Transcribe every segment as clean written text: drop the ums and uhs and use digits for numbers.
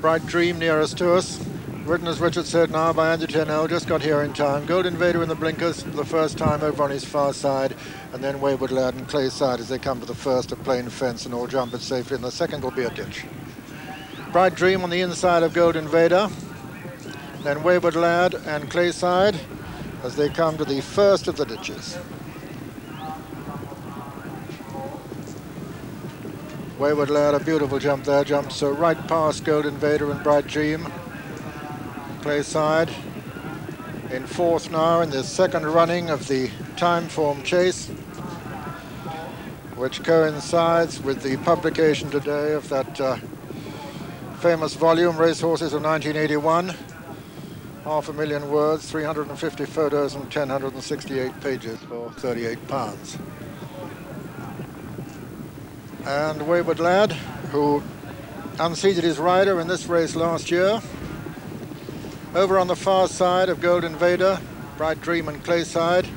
Bright Dream nearest to us. Written, as Richard said, now by Andy Turnell, just got here in time. Gold Invader in the blinkers for the first time over on his far side, and then Wayward Lad and Clayside as they come to the first, a plain fence, and all jump it safely, and the second will be a ditch. Bright Dream on the inside of Gold Invader, then Wayward Lad and Clayside as they come to the first of the ditches. Wayward Lad, a beautiful jump there, jumps right past Gold Invader and Bright Dream. Clayside in fourth now in the second running of the Timeform chase, which coincides with the publication today of that famous volume, Racehorses of 1981. 500,000 words, 350 photos and 1,068 pages for £38. And Wayward Lad, who unseated his rider in this race last year. Over on the far side of Gold Invader, Bright Dream and Clayside,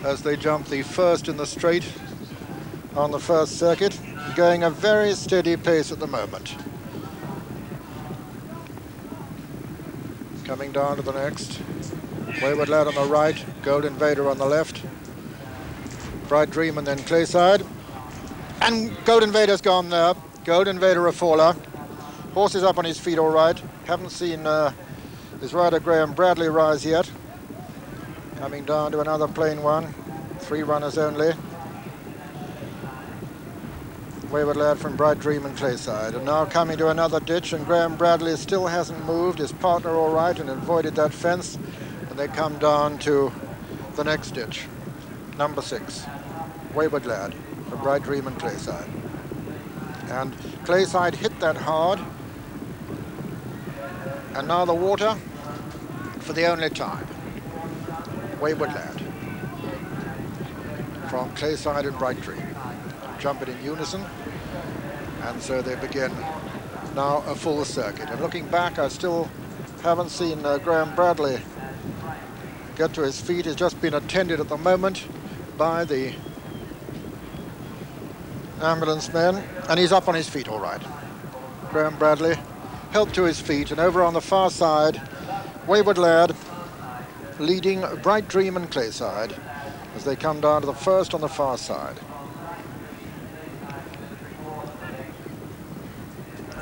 as they jump the first in the straight on the first circuit, going a very steady pace at the moment. Coming down to the next, Wayward Lad on the right, Gold Invader on the left, Bright Dream and then Clayside. And Gold Invader's gone there. Gold Invader a faller. Horse is up on his feet all right. Haven't seen his rider Graham Bradley rise yet. Coming down to another plain one. 3 runners only. Wayward Lad from Bright Dream and Clayside. And now coming to another ditch, and Graham Bradley still hasn't moved. His partner all right and avoided that fence. And they come down to the next ditch. Number 6. Wayward Lad from Bright Dream and Clayside. And Clayside hit that hard. And now the water for the only time. Wayward Lad from Clayside and Bright Dream. Jump it in unison. And so they begin now a full circuit. And looking back, I still haven't seen Graham Bradley get to his feet. He's just been attended at the moment by the ambulance men, and he's up on his feet all right. Graham Bradley helped to his feet, and over on the far side, Wayward Lad leading Bright Dream and Clayside as they come down to the first on the far side.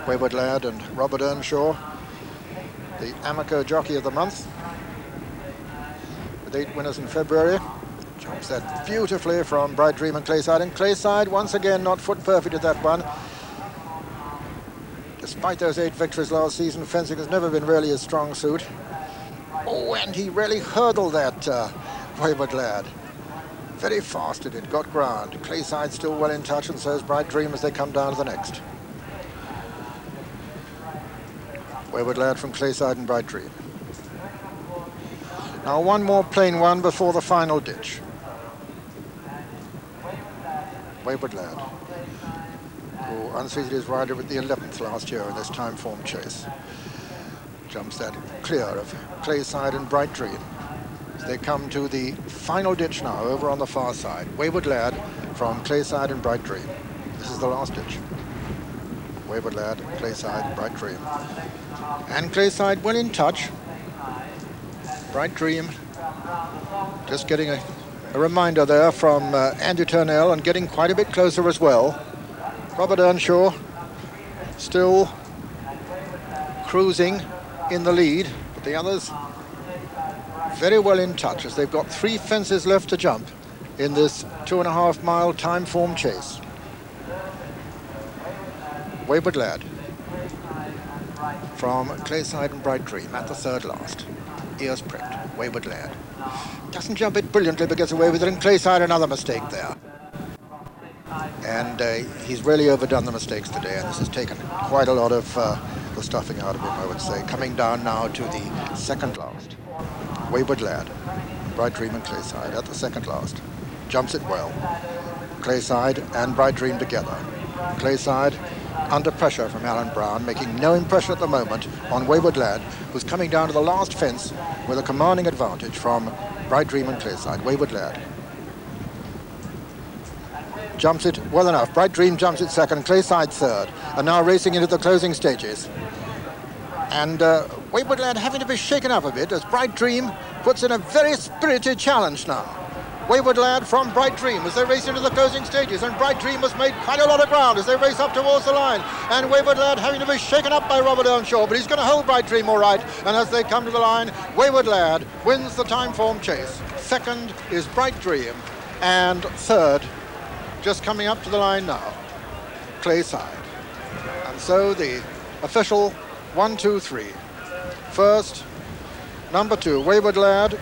Wayward Lad and Robert Earnshaw, the Amico Jockey of the Month, with 8 winners in February. Jumps that beautifully from Bright Dream and Clayside. And Clayside, once again, not foot perfect at that one. Despite those 8 victories last season, fencing has never been really his strong suit. Oh, and he really hurdled that Wayward Lad. Very fast it got ground. Clayside still well in touch, and so is Bright Dream as they come down to the next. Wayward Lad from Clayside and Bright Dream. Now one more plain one before the final ditch. Wayward Lad, who unseated his rider with the 11th last year in this Timeform chase. Jumps that clear of Clayside and Bright Dream. As they come to the final ditch now, over on the far side. Wayward Lad from Clayside and Bright Dream. This is the last ditch. Wayward Lad, Clayside, Bright Dream. And Clayside well in touch. Bright Dream just getting a reminder there from Andy Turnell, and getting quite a bit closer as well. Robert Earnshaw still cruising in the lead, but the others very well in touch as they've got 3 fences left to jump in this 2.5-mile Timeform chase. Wayward Lad from Clayside and Bright Dream at the third last. Ears pricked. Wayward Lad doesn't jump it brilliantly but gets away with it, and Clayside another mistake there. And he's really overdone the mistakes today, and this has taken quite a lot of the stuffing out of him, I would say. Coming down now to the second last. Wayward Lad, Bright Dream and Clayside at the second last. Jumps it well. Clayside and Bright Dream together. Clayside under pressure from Alan Brown, making no impression at the moment on Wayward Lad, who's coming down to the last fence with a commanding advantage from Bright Dream and Clayside. Wayward Lad. jumps it well enough. Bright Dream jumps it second, Clayside third, and now racing into the closing stages. And Wayward Lad having to be shaken up a bit as Bright Dream puts in a very spirited challenge now. Wayward Lad from Bright Dream as they race into the closing stages, and Bright Dream has made quite a lot of ground as they race up towards the line, and Wayward Lad having to be shaken up by Robert Earnshaw, but he's going to hold Bright Dream all right, and as they come to the line, Wayward Lad wins the Timeform chase. Second is Bright Dream, and third, just coming up to the line now, Clayside. And so the official 1, 2, 3. First, number 2, Wayward Lad.